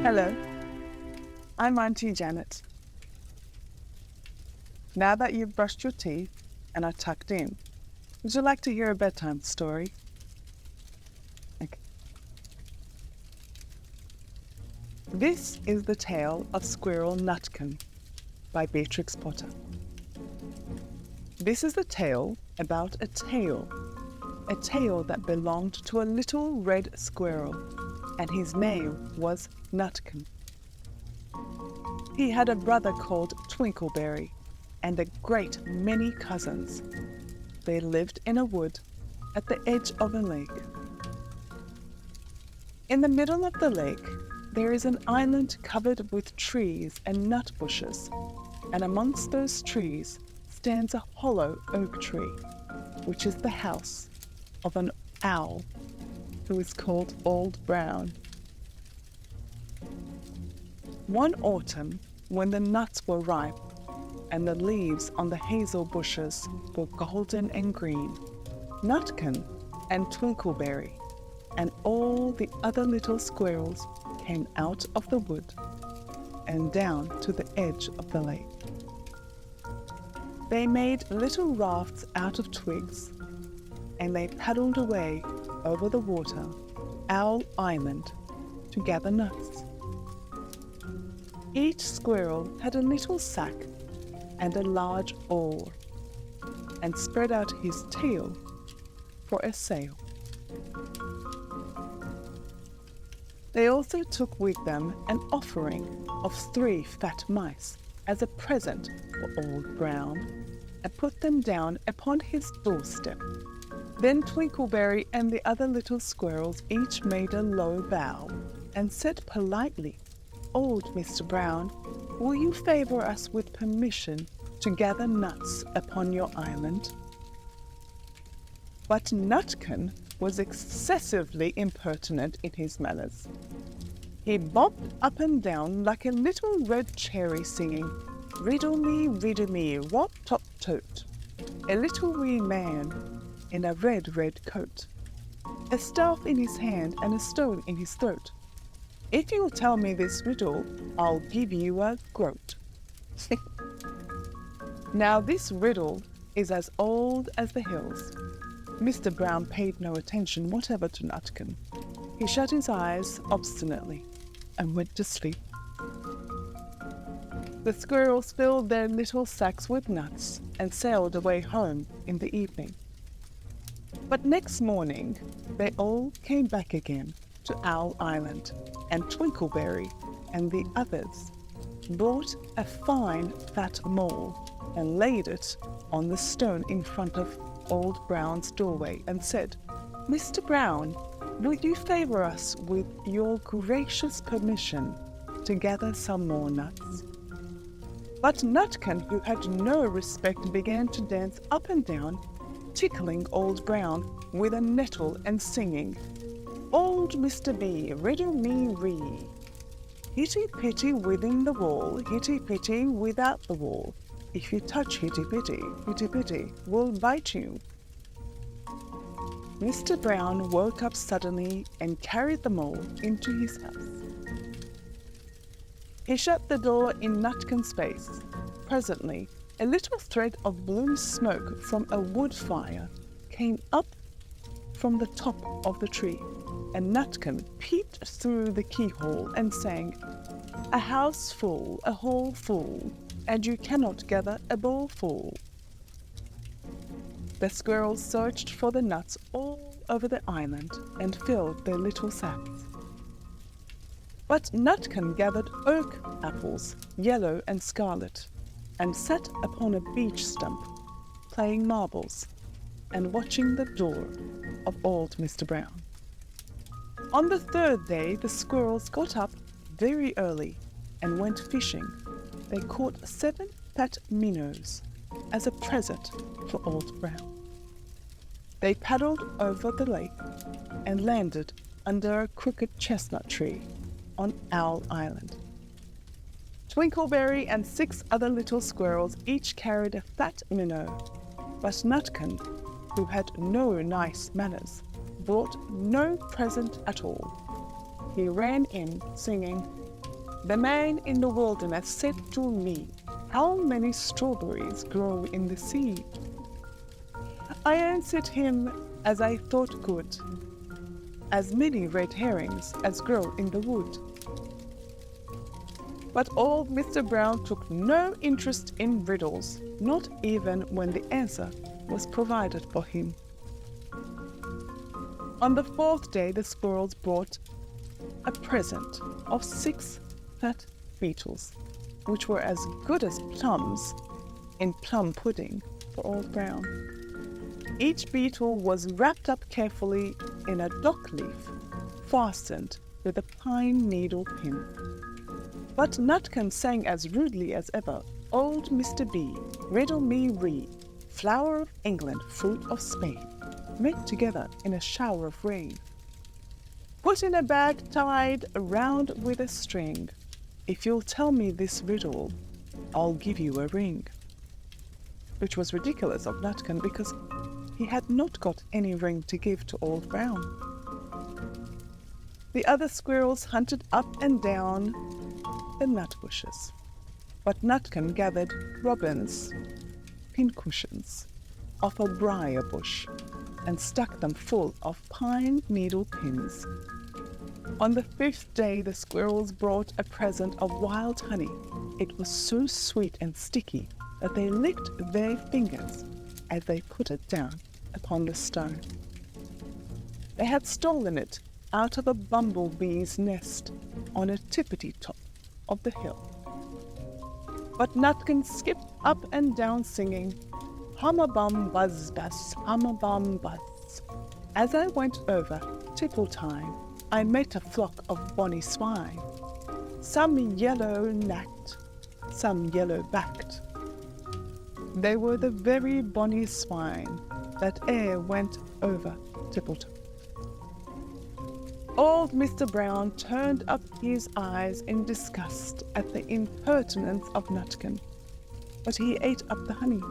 Hello, I'm Auntie Janet. Now that you've brushed your teeth and are tucked in, would you like to hear a bedtime story? Okay. This is the tale of Squirrel Nutkin by Beatrix Potter. This is the tale about a tail that belonged to a little red squirrel, and his name was Nutkin. He had a brother called Twinkleberry and a great many cousins. They lived in a wood at the edge of a lake. In the middle of the lake, there is an island covered with trees and nut bushes, and amongst those trees stands a hollow oak tree, which is the house of an owl who is called Old Brown. One autumn, when the nuts were ripe and the leaves on the hazel bushes were golden and green, Nutkin and Twinkleberry and all the other little squirrels came out of the wood and down to the edge of the lake. They made little rafts out of twigs, and they paddled away over the water, Owl Island, to gather nuts. Each squirrel had a little sack and a large oar, and spread out his tail for a sail. They also took with them an offering of 3 fat mice as a present for Old Brown, and put them down upon his doorstep. Then Twinkleberry and the other little squirrels each made a low bow and said politely, "Old Mr. Brown, will you favor us with permission to gather nuts upon your island?" But Nutkin was excessively impertinent in his manners. He bobbed up and down like a little red cherry, singing, riddle me, what top tote, a little wee man in a red, red coat, a staff in his hand and a stone in his throat. If you'll tell me this riddle, I'll give you a groat. Now this riddle is as old as the hills. Mr. Brown paid no attention whatever to Nutkin. He shut his eyes obstinately and went to sleep. The squirrels filled their little sacks with nuts and sailed away home in the evening. But next morning, they all came back again to Owl Island, and Twinkleberry and the others brought a fine fat mole and laid it on the stone in front of Old Brown's doorway and said, "Mr. Brown, will you favor us with your gracious permission to gather some more nuts?" But Nutkin, who had no respect, began to dance up and down, tickling Old Brown with a nettle and singing, "Old Mr. B, riddle me ree. Hitty-pitty within the wall, hitty-pitty without the wall. If you touch hitty-pitty, hitty-pitty will bite you." Mr. Brown woke up suddenly and carried the mole into his house. He shut the door in Nutkin's face. Presently, a little thread of blue smoke from a wood fire came up from the top of the tree, and Nutkin peeped through the keyhole and sang, "A house full, a hall full, and you cannot gather a ball full." The squirrels searched for the nuts all over the island and filled their little sacks. But Nutkin gathered oak apples, yellow and scarlet, and sat upon a beech stump, playing marbles and watching the door of old Mr. Brown. On the 3rd day, the squirrels got up very early and went fishing. They caught 7 fat minnows as a present for Old Brown. They paddled over the lake and landed under a crooked chestnut tree on Owl Island. Twinkleberry and 6 other little squirrels each carried a fat minnow, but Nutkin, who had no nice manners, brought no present at all. He ran in, singing, The man in the wilderness said to me, how many strawberries grow in the seed? I answered him as I thought good, as many red herrings as grow in the wood. But old Mr. Brown took no interest in riddles, not even when the answer was provided for him. On the fourth day, the squirrels brought a present of 6 fat beetles, which were as good as plums in plum pudding for Old Brown. Each beetle was wrapped up carefully in a dock leaf, fastened with a pine needle pin. But Nutkin sang as rudely as ever, Old Mr. B, riddle me ree, flower of England, fruit of Spain, met together in a shower of rain. Put in a bag tied around with a string. If you'll tell me this riddle, I'll give you a ring. Which was ridiculous of Nutkin because he had not got any ring to give to Old Brown. The other squirrels hunted up and down the nut bushes, but Nutkin gathered robins' pincushions off a briar bush and stuck them full of pine needle pins. On the 5th day, the squirrels brought a present of wild honey. It was so sweet and sticky that they licked their fingers as they put it down upon the stone. They had stolen it out of a bumblebee's nest on a tippity-top of the hill. But Nutkin skipped up and down singing, hum-a-bum buzz-buzz, hum-a-bum buzz. As I went over tipple time, I met a flock of bonny swine, some yellow-nacked, some yellow-backed. They were the very bonny swine that e'er went over Tippletop. Old Mr. Brown turned up his eyes in disgust at the impertinence of Nutkin, but he ate up the honey.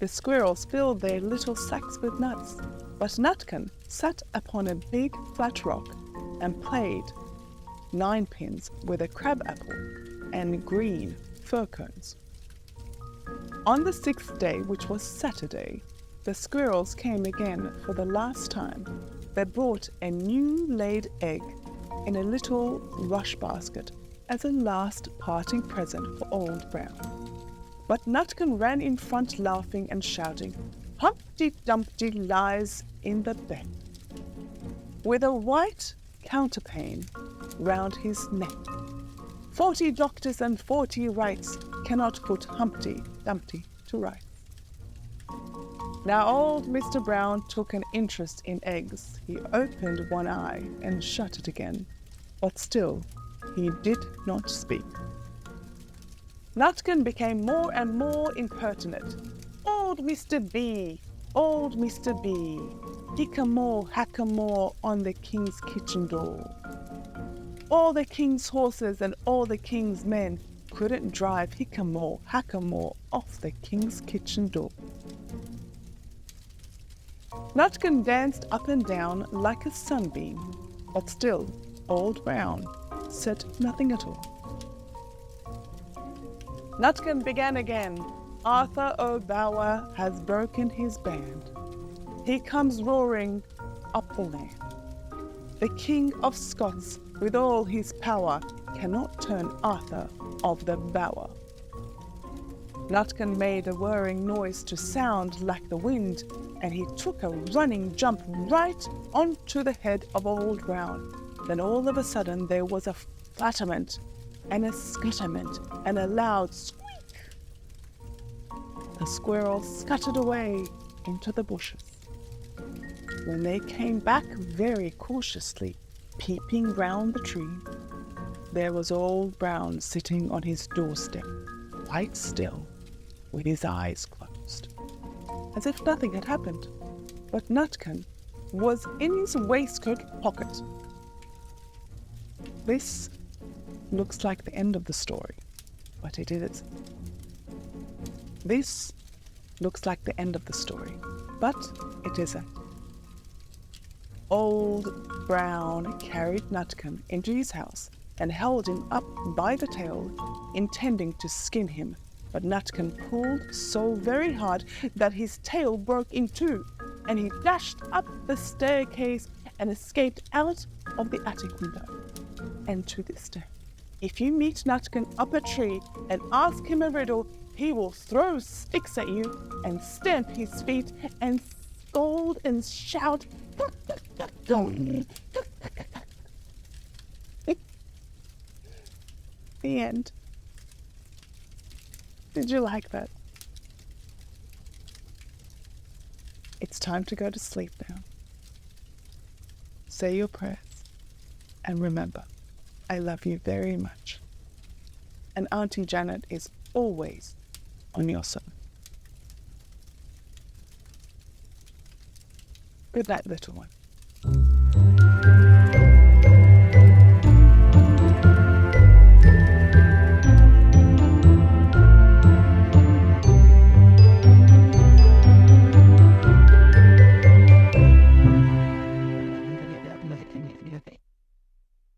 The squirrels filled their little sacks with nuts, but Nutkin sat upon a big flat rock and played ninepins with a crab apple and green fir cones. On the 6th day, which was Saturday, the squirrels came again for the last time. They brought a new laid egg in a little rush basket as a last parting present for Old Brown. But Nutkin ran in front laughing and shouting, Humpty Dumpty lies in the bed, with a white counterpane round his neck. 40 doctors and 40 wrights cannot put Humpty Dumpty to rights. Now old Mr. Brown took an interest in eggs. He opened one eye and shut it again, but still he did not speak. Nutkin became more and more impertinent. Old Mr. B, old Mr. B, hickamore, hackamore on the king's kitchen door. All the king's horses and all the king's men couldn't drive hickamore, hackamore off the king's kitchen door. Nutkin danced up and down like a sunbeam, but still Old Brown said nothing at all. Nutkin began again. Arthur O'Bower has broken his band. He comes roaring up the land. The King of Scots, with all his power, cannot turn Arthur of the Bower. Nutkin made a whirring noise to sound like the wind, and he took a running jump right onto the head of Old Brown. Then all of a sudden there was a flatterment and a scutterment and a loud squeak. The squirrels scuttered away into the bushes. When they came back very cautiously, peeping round the tree, there was Old Brown sitting on his doorstep, quite still, with his eyes closed, as if nothing had happened. But Nutkin was in his waistcoat pocket. This looks like the end of the story, but it isn't. This looks like the end of the story, but it isn't. Old Brown carried Nutkin into his house and held him up by the tail, intending to skin him. But Nutkin pulled so very hard that his tail broke in two, and he dashed up the staircase and escaped out of the attic window. And to this day, if you meet Nutkin up a tree and ask him a riddle, he will throw sticks at you and stamp his feet and scold and shout. The end. Did you like that? It's time to go to sleep now. Say your prayers. And remember, I love you very much. And Auntie Janet is always on your side. Good night, little one.